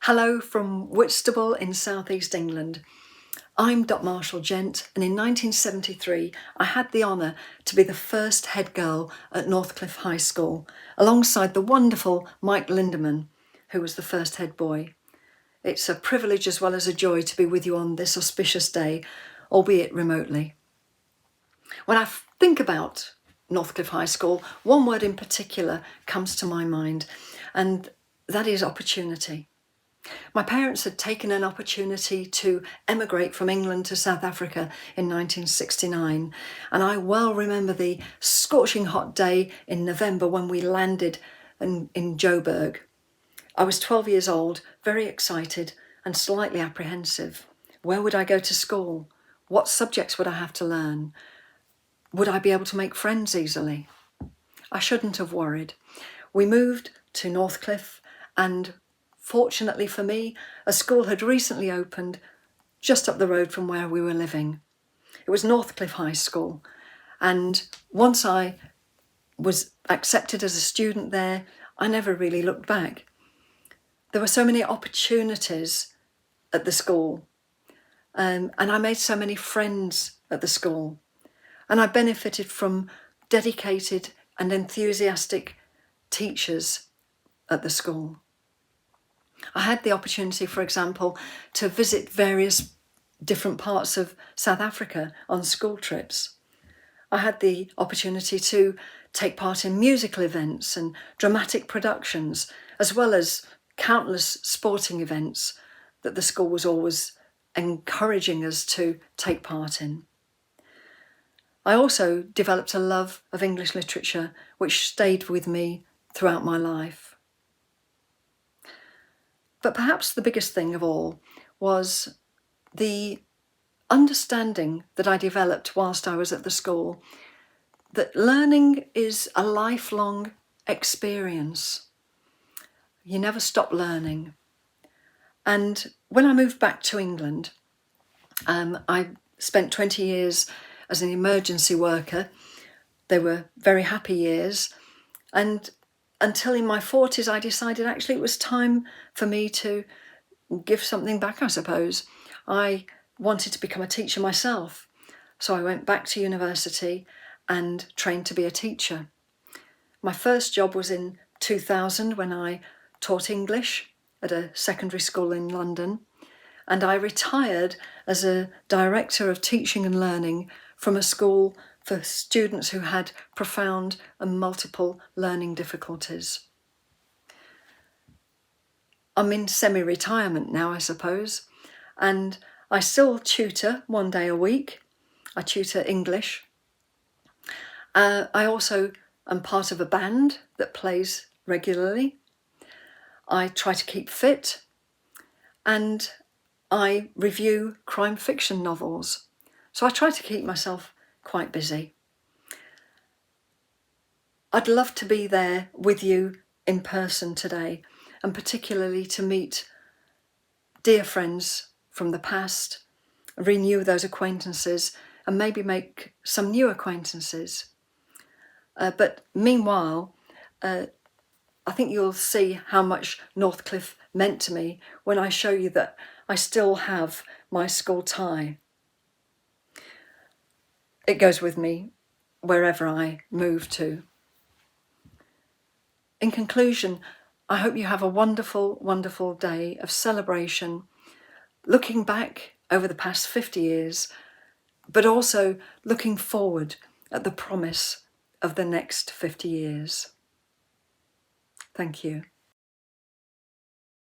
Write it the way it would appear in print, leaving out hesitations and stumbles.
Hello from Whitstable in southeast England. I'm Dr. Marshall Gent, and in 1973 I had the honour to be the first head girl at Northcliff High School, alongside the wonderful Mike Lindemann, who was the first head boy. It's a privilege as well as a joy to be with you on this auspicious day, albeit remotely. When I think about Northcliff High School, one word in particular comes to my mind, and that is opportunity. My parents had taken an opportunity to emigrate from England to South Africa in 1969, and I well remember the scorching hot day in November when we landed in Joburg. I was 12 years old, very excited and slightly apprehensive. Where would I go to school? What subjects would I have to learn? Would I be able to make friends easily? I shouldn't have worried. We moved to Northcliff, and fortunately for me, a school had recently opened just up the road from where we were living. It was Northcliff High School, and once I was accepted as a student there, I never really looked back. There were so many opportunities at the school, and I made so many friends at the school, and I benefited from dedicated and enthusiastic teachers at the school. I had the opportunity, for example, to visit various different parts of South Africa on school trips. I had the opportunity to take part in musical events and dramatic productions, as well as countless sporting events that the school was always encouraging us to take part in. I also developed a love of English literature, which stayed with me throughout my life. But perhaps the biggest thing of all was the understanding that I developed whilst I was at the school, that learning is a lifelong experience. You never stop learning. And when I moved back to England, I spent 20 years as an emergency worker. They were very happy years. And until in my 40s, I decided actually it was time for me to give something back, I suppose. I wanted to become a teacher myself. So I went back to university and trained to be a teacher. My first job was in 2000 when I taught English at a secondary school in London. And I retired as a director of teaching and learning from a school for students who had profound and multiple learning difficulties. I'm in semi-retirement now, I suppose, and I still tutor one day a week. I tutor English. I also am part of a band that plays regularly. I try to keep fit, and I review crime fiction novels. So I try to keep myself quite busy. I'd love to be there with you in person today, and particularly to meet dear friends from the past, renew those acquaintances, and maybe make some new acquaintances. But meanwhile, I think you'll see how much Northcliff meant to me when I show you that I still have my school tie. It goes with me wherever I move to. In conclusion, I hope you have a wonderful, wonderful day of celebration, looking back over the past 50 years, but also looking forward at the promise of the next 50 years. Thank you.